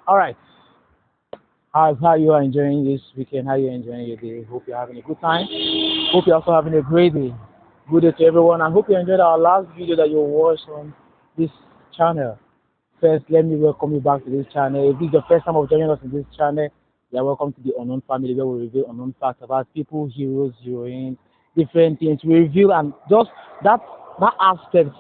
All right. How you are enjoying this weekend? How you enjoying your day? Hope you're having a good time. Hope you're also having a great day. Good day to everyone. I hope you enjoyed our last video that you watched on this channel. First, let me welcome you back to this channel. If this is the first time of joining us in this channel, you are welcome to the Unknown Family, where we reveal unknown facts about people, heroes, heroines, different things. We reveal and just that aspect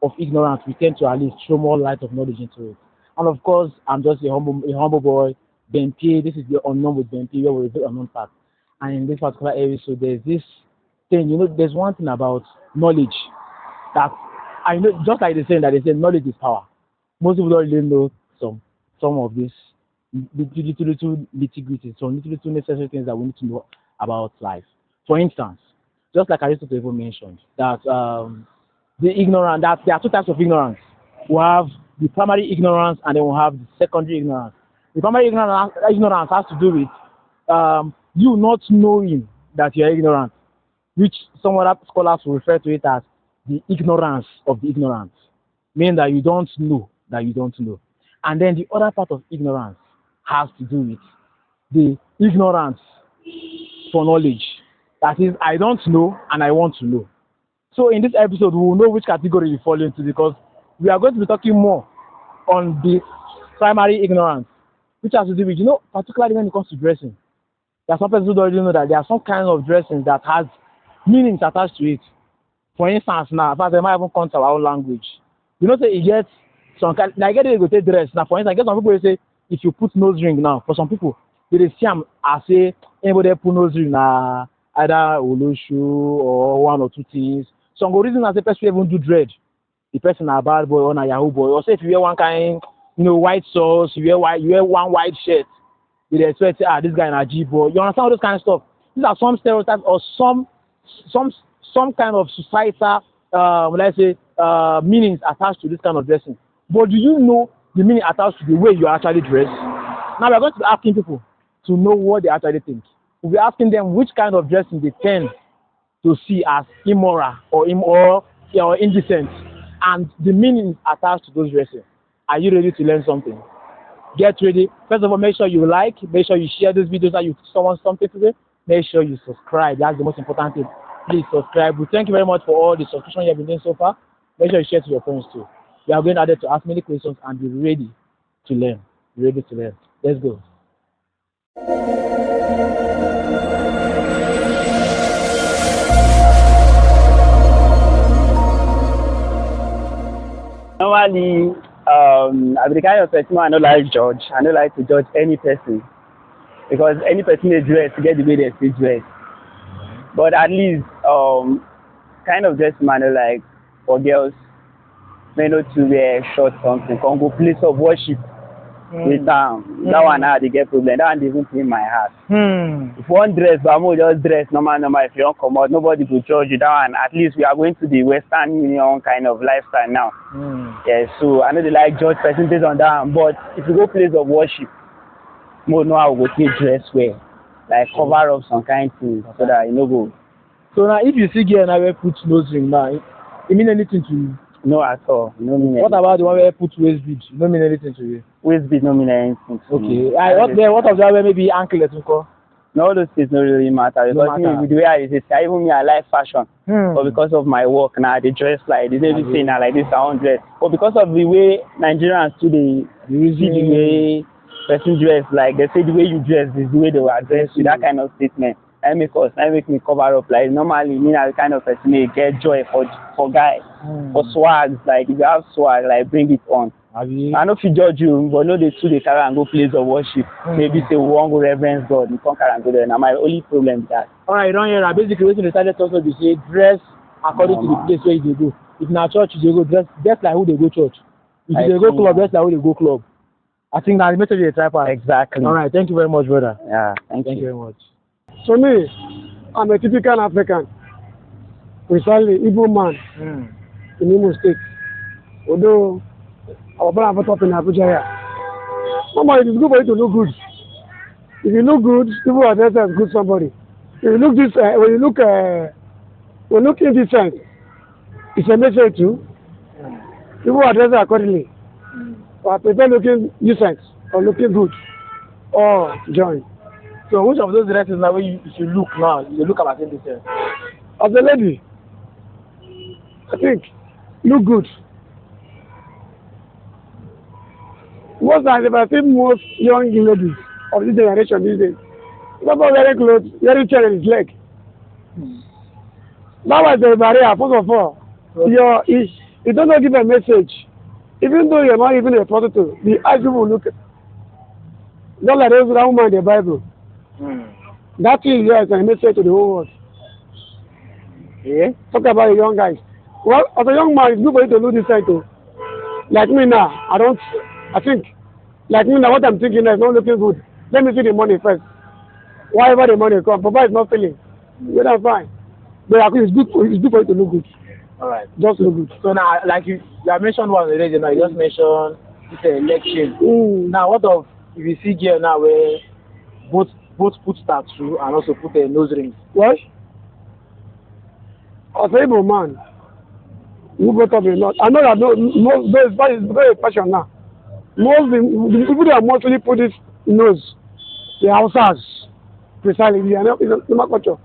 of ignorance, we tend to at least throw more light of knowledge into it. And of course, I'm just a humble boy, Ben P. This is the Unknown with Ben P, where we reveal unknown facts. And in this particular episode, there's this thing. There's one thing about knowledge that I know, just like they say knowledge is power. Most people don't really know some of this little nitty-gritty, some little necessary things that we need to know about life. For instance, just like Aristotle even mentioned, that that there are two types of ignorance. We have the primary ignorance and then we have the secondary ignorance. The primary ignorance has to do with you not knowing that you are ignorant, which some other scholars will refer to it as the ignorance of the ignorance, meaning that you don't know that you don't know. And then the other part of ignorance has to do with the ignorance for knowledge. That is, I don't know and I want to know. So in this episode, we will know which category you fall into, because we are going to be talking more on the primary ignorance, which has to do with, particularly when it comes to dressing. There are some people who don't really know that there are some kinds of dressing that has meanings attached to it. For instance, now, if I might even come to our own language. Say you get some kind, like they go take dress. Now, for instance, I get some people who say, if you put nose ring now, for some people, they see them as say, anybody put nose ring na either Oloshu or one or two things. Some go reason as a person even do dread. The person a bad boy or a Yahoo boy. Or say if you wear one kind, white sauce, you wear one white shirt, they expect this guy na G boy. You understand all those kind of stuff? These are some stereotypes or some kind of societal, let's say, meanings attached to this kind of dressing. But do you know the meaning attached to the way you actually dress? Now we're going to be asking people to know what they actually think. We'll be asking them which kind of dressing they tend to see as immoral or indecent, and the meaning attached to those dresses. Are you ready to learn something? Get ready. First of all, make sure you make sure you share these videos that you someone something today. Make sure you subscribe. That's the most important thing. Please subscribe. We thank you very much for all the subscription you have been doing so far. Make sure you share to your friends too. We are going out there to ask many questions and be ready to learn. Ready to learn. Let's go. Normally, I be the kind of person I don't like judge. I don't like to judge any person, because any person they dress to get the way they see dress. But at least, kind of dress man I like for girls, may not to wear short something, can go place of worship. With that one how they get problem. That one they even in my heart. If one dress, but I'm just dress normal. If you don't come out, nobody will judge you. That one, at least we are going to the Western Union kind of lifestyle now. Yeah, so I know they like judge person based on that one. But if you go place of worship, more know how we go take dress wear, like cover up some kind of thing so that you know go. So now, if you see girl now wear put nose ring now, it mean anything to you? No at all. No mean anything. What about the one where put waist bead? No mean anything to you? Waist bead no mean anything to me. Okay. What of the other maybe anklet? No, those things don't really matter. Because me, with the way I say, even me, I like fashion. But because of my work now, they dress like this. They say now like this, I won't dress. But because of the way Nigerians today see the way person dress, like they say the way you dress is the way they will address you. That kind of statement. That make me cover up. Like normally, me as the kind of person they get joy for guys, for swags. Like if you have swag, like bring it on. I know if you judge you, but no, they carry and go place of worship. Maybe say we won't go reverence God, you can't carry and go there. Now my only problem is that. Alright, you don't hear that. Basically, when they started talking, they say dress according to the place where you go. If na church you go, dress like who they go church. If they go club, dress like who they go club. I think that's the message they try for. Exactly. Alright, thank you very much, brother. Yeah, thank you very much. For me, I'm a typical African. Precisely, Igbo man in Imo State. Although our brother have top in Abuja here. Normally, it is good for you to look good. If you look good, people are dressed as good somebody. If you look this, when you look indecent, it's a message too. People are dressed accordingly. But I prefer looking decent. or looking good or join. So which of those dresses now when you should look now? You look at this year. As a lady, I think look good. Most times, if I see most young ladies of this generation these days, people wearing clothes, wearing chain in his leg. That was the barrier, first of all. It does not give a message. Even though you're not even a prostitute, the eyes will look. Just like those that woman in the Bible. That thing here is a message to the whole world. Yeah. Talk about the young guys. Well, as a young man, it's good for you to know this side too. Like me now, I think, like me now, what I'm thinking now is not looking good. Let me see the money first. Whatever the money comes, Papa is not feeling. Yeah, that's fine. But I think it's good for you to look good. All right. Just look good. So now, like you have mentioned one already. Now you just mentioned it's an election. Now, what of if you see girl now where both put tattoo and also put a nose ring? What? As an able man, you brought up a lot. I know that it's very fashion now. Most the people that mostly put this nose, the Hausas, precisely, it's not culture.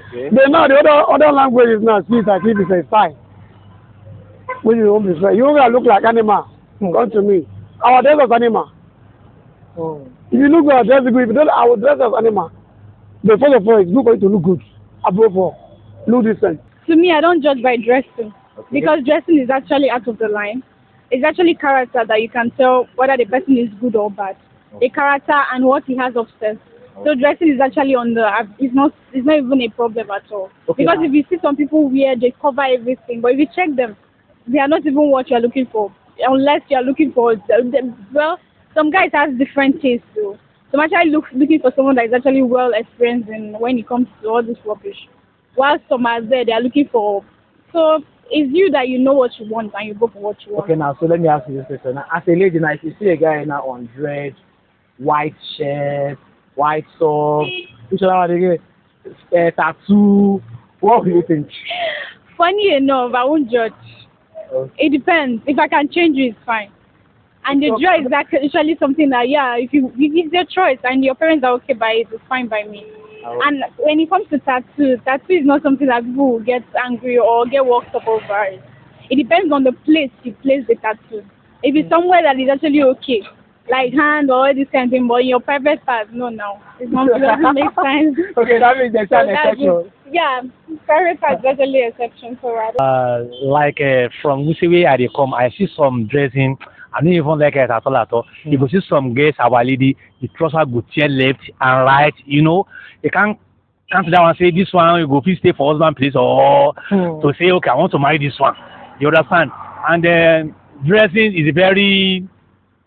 Okay. But now the other languages now see it as if it's a style. When you don't prefer, you don't look like animal. Come to me. Our dress as animal. If you look good, dress good. If you don't, I will dress as animal. But first of all, it's good for you to look good. Above all, look decent. To me, I don't judge by dressing because dressing is actually out of the line. It's actually character that you can tell whether the person is good or bad. The character and what he has upstairs. So dressing is actually on the. It's not even a problem at all. Because if you see some people wear, they cover everything. But if you check them, they are not even what you are looking for. Unless you are looking for well, some guys have different tastes too. So I'm actually looking for someone that is actually well experienced in when it comes to all this rubbish. While some are there, they are looking for. So it's you that you know what you want and you go for what you want. Okay, now so let me ask you this question. Now, as a lady, now if you see a guy now on dread, white shirt, white socks, which other tattoo, what do you think? Funny enough, I won't judge. Okay. It depends. If I can change it, it's fine. And the dress is actually something that, if it's your choice and your parents are okay by it, it's fine by me. And when it comes to tattoo is not something that people will get angry or get worked up over it. It depends on the place you place the tattoo. If it's somewhere that is actually okay, like hand or this kind of thing, but in your private part, no, it doesn't make sense. Okay, that means there's an exception. Yeah, private part is actually an exception for that. From Musiwe I dey come, I see some dressing. I don't even like it at all. You go see some girls, our lady, the trouser go tear left and right. You know, you can't sit down and say this one you go please stay for husband place or to say okay I want to marry this one. You understand? And dressing is very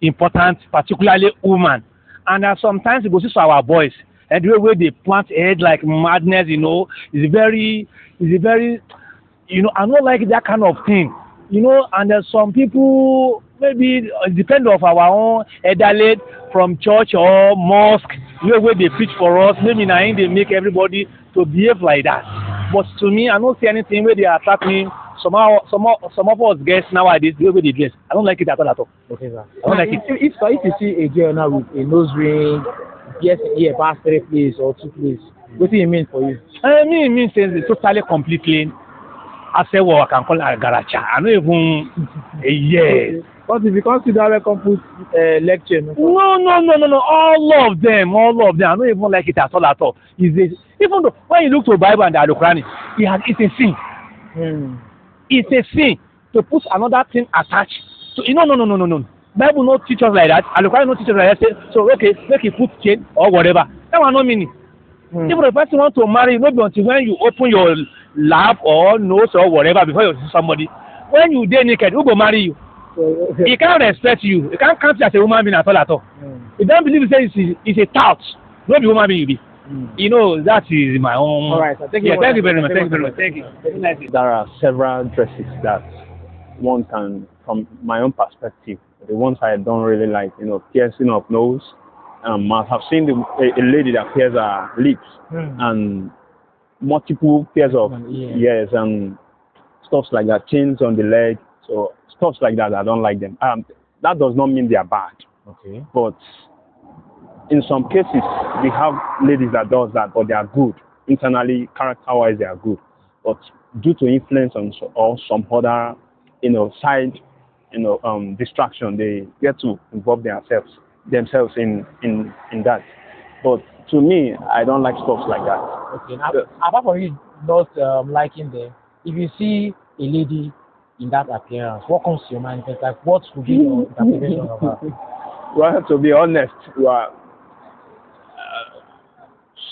important, particularly women. And sometimes you go see our boys and the way they plant head like madness. You know, is very. You know, I don't like that kind of thing. You know, and there's some people. Maybe it depends on our own elderly from church or mosque, where they preach for us. Maybe now they make everybody to behave like that. But to me, I don't see anything where they attack me. Some of us guys nowadays, the way they dress, I don't like it at all. Okay, sir. I don't like it. If you see a girl now with a nose ring, yes, past 3 place or 2 place, what do you mean for you? I mean, it means it's totally completely. I say what I can call a garacha. I don't even yes. But if you consider like complete lecture, no. All of them. I don't even like it at all. Even though when you look to the Bible and the Quran, it's a sin. It's a sin to put another thing attached. So no. Bible not teach us like that. And the Quran not teach us like that. So okay, make you put chain or whatever. That one no meaning. Even the person want to marry, not until when you open your lap or nose or whatever before you see somebody. When you dey naked, who go marry you? He can't respect you. He can't count you as a woman being at all. He don't believe it's a tout. No be woman being you be. You know, that is my own. All right, so thank you very much. Thank you. There are several dresses that one can, from my own perspective, the ones I don't really like, piercing of nose. I have seen a lady that pierces her lips and multiple pairs of ears and stuff like that, chains on the leg. So stuff like that, I don't like them. That does not mean they are bad. Okay. But in some cases, we have ladies that does that, but they are good. Internally, character-wise, they are good. But due to influence or some other, side, distraction, they get to involve themselves in that. But to me, I don't like stuff like that. Okay. Now, apart from you not liking them, if you see a lady in that appearance, what comes to your mind? Like, what would be your interpretation of her? Well, to be honest,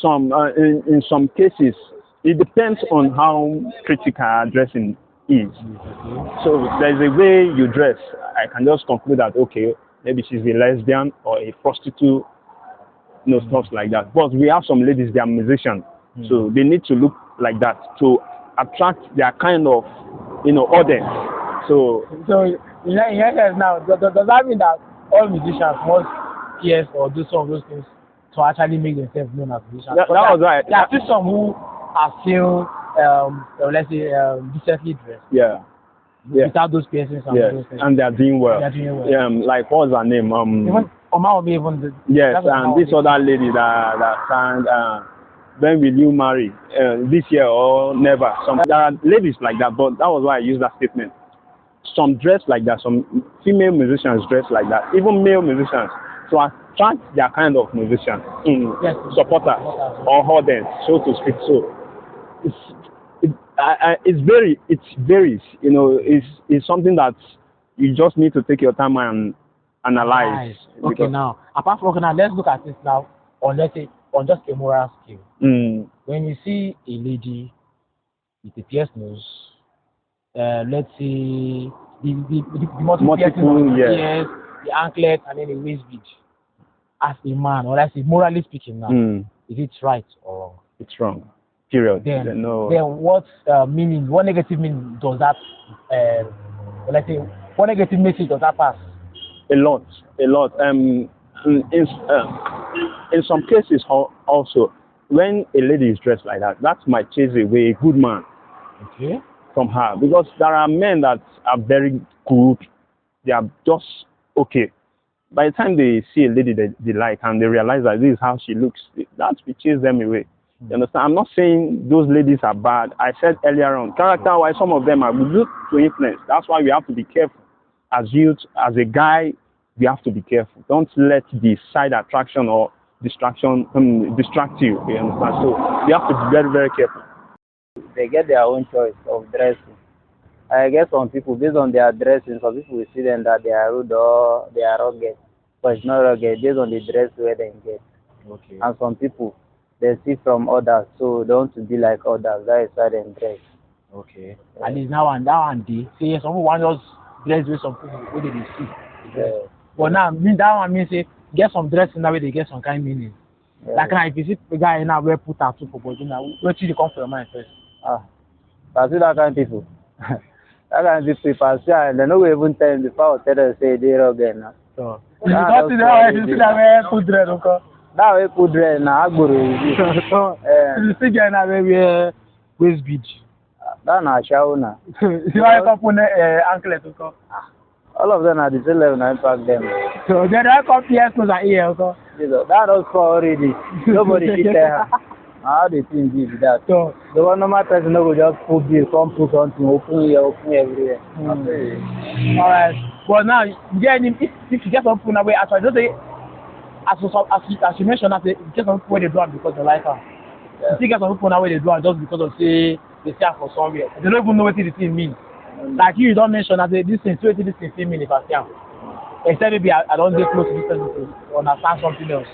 in some cases, it depends on how critical our dressing is. So there's a way you dress. I can just conclude that, okay, maybe she's a lesbian or a prostitute, stuff like that. But we have some ladies, they are musicians, so they need to look like that to attract their kind of, audience. So in your case now, does that mean that all musicians must pierce or do some of those things to actually make themselves known as musicians? That was right. There are still some who are still, let's say, decently dressed. Yeah. Without those piercings and those things. And they are doing well. They are doing well. Yeah, like what's her name? Even Oma Obi, even yes, and this other lady that sang "When Will You Marry?" This year or never. There are ladies like that, but that was why I used that statement. Some dress like that. Some female musicians dress like that. Even male musicians, to attract their kind of musician, supporters or audience, so to speak. So it varies. It's something that you just need to take your time and analyze. Nice. Okay, now apart from now, let's look at this now on, let's say, on just a moral scale. When you see a lady with a pierced nose, let's say the multiple piercings, the anklet, and then the waist bead, as a man, or let's say morally speaking now, is it right or wrong? It's wrong. Period. Then what meaning? What negative meaning does that? Let's say, what negative message does that pass? A lot. In some cases also, when a lady is dressed like that, that might chase away a good man from her, because there are men that are very good, they are just okay. By the time they see a lady they like and they realize that this is how she looks, that will chase them away. You understand? I'm not saying those ladies are bad. I said earlier on, character-wise, some of them are good to influence. That's why we have to be careful. As youth, as a guy, we have to be careful. Don't let the side attraction or distraction distract you. You understand? So you have to be very, very careful. They get their own choice of dressing. I guess some people, based on their dressing, some people will see them that they are rude or they are rugged. But it's not rugged, based on the dress where they get. Okay. And some people, they see from others, so they want to be like others. That is why they dress. Okay. Yeah. And it's now and day. Say some people want us dress with some people where they see. Yeah. But now that one means say get some dress in that way they get some kind of meaning. Yeah. Like now if you see a guy now wear put tattoo for body now, where should you come from your mind first? I see that kind of people. That kind of people, they don't even tell them before I tell them say they're rugged now. So you don't see that way, you see that way put dress, okay? That way put dress now, Agboro. So you see guy now wear waist bead. That's not show now. You want to put anklet, okay? All of them are the same level, I impact them. So they don't come pierce nose and ear, okay? That was for already. Nobody should tell her. How the thing is that. So the one normal person will just put this, come put something, open here, open everywhere. Alright. But now, if you get something away, actually, don't say, as you mentioned, that you get some people where they do it because they like her. Yeah. You get some people now where they do it just because of say they see her for somewhere. They don't even know what the thing means. Like you don't mention that this thing mean if I see her. Except maybe I don't get close to this person to understand something else.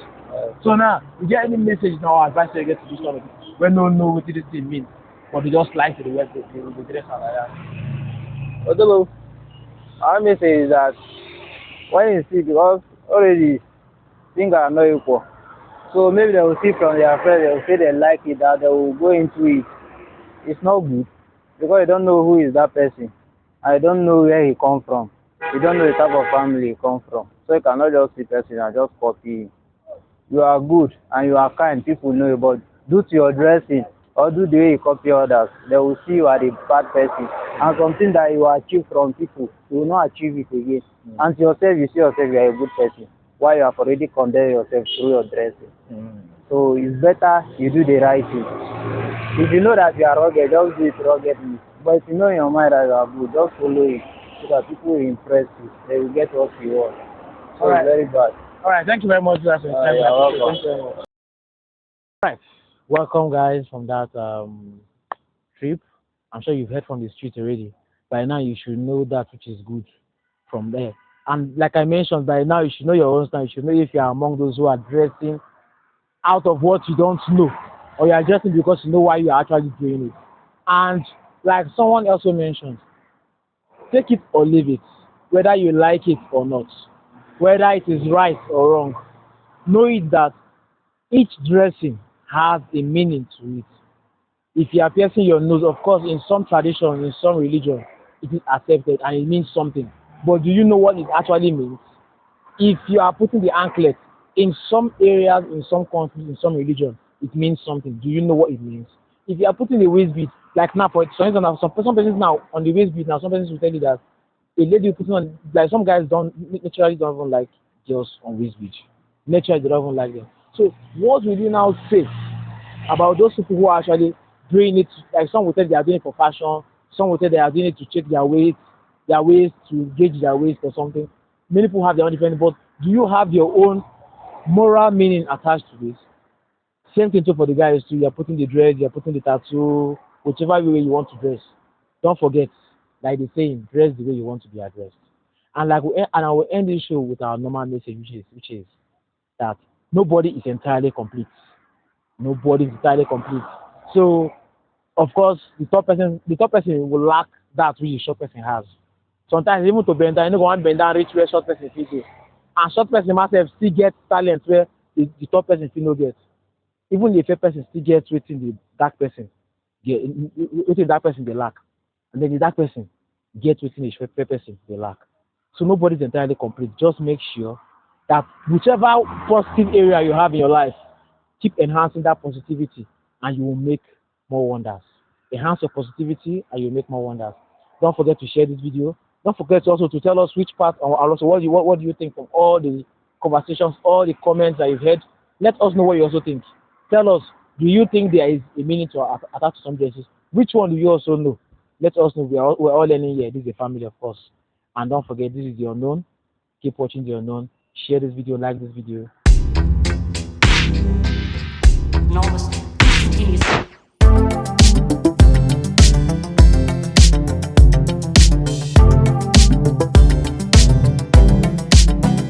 So now, you get any message now or advice you get to do something when no know what this thing means, but they just like to the way they dress like that. Although, our message is that when you see, because already things are not equal, so maybe they will see from their friends, they will say they like it, that they will go into it. It's not good, because you don't know who is that person. I don't know where he come from. You don't know the type of family he come from. So you cannot just see person and just copy him. You are good and you are kind, people know you, but due to your dressing or do the way you copy others, they will see you are a bad person. And something that you achieve from people, you will not achieve it again. And to yourself, you see yourself, you are a good person. why you have already condemned yourself through your dressing. So it's better you do the right thing. If you know that you are rugged, just do it ruggedly. But if you know in your mind that you are good, just follow it so that people will impress you. They will get what you want. So All right. it's very bad. All right, thank you very much for your time. You're welcome. Thank you very much. All right, welcome guys from that trip. I'm sure you've heard from the street already. By now you should know that which is good from there. And like I mentioned, by now you should know your own style. You should know if you are among those who are dressing out of what you don't know, or you are dressing because you know why you are actually doing it. And like someone also mentioned, take it or leave it, whether you like it or not, whether it is right or wrong. Know it that each dressing has a meaning to it. If you are piercing your nose, of course, in some tradition, in some religion, it is accepted and it means something. But do you know what it actually means? If you are putting the anklet, in some areas, in some countries, in some religion, it means something. Do you know what it means? If you are putting the waist bead, like now, for instance, some persons now on the waist bead, now some persons will tell you that a lady putting on, like some guys naturally don't even like girls on waist bead. Naturally, they don't even like them. So what will you now say about those people who are actually doing it? Like some will say they are doing it for fashion, some will say they are doing it to check their waist to gauge their waist or something. Many people have their own different, but do you have your own moral meaning attached to this? Same thing too for the guys too. You're putting the dread, you're putting the tattoo, whichever way you want to dress. Don't forget, like the saying, dress the way you want to be addressed. And I will end this show with our normal message, which is that nobody is entirely complete. Nobody is entirely complete. So, of course, the top person will lack that which the short person has. Sometimes even to bend down, you know, one bend down reach where short person fit do. And short person myself still get talent where the top person still no get. Even the fair person still gets within the dark person, within that person they lack, and then the dark person gets within the fair person they lack. So nobody's entirely complete. Just make sure that whichever positive area you have in your life, keep enhancing that positivity, and you will make more wonders. Enhance your positivity, and you will make more wonders. Don't forget to share this video. Don't forget also to tell us which part, or also what do you think from all the conversations, all the comments that you've heard. Let us know what you also think. Tell us, do you think there is a meaning to attach to some dresses? Which one do you also know? Let us know. We're all learning here. This is a family, of course. And don't forget, this is The Unknown. Keep watching The Unknown. Share this video, like this video. Enormous, instantaneous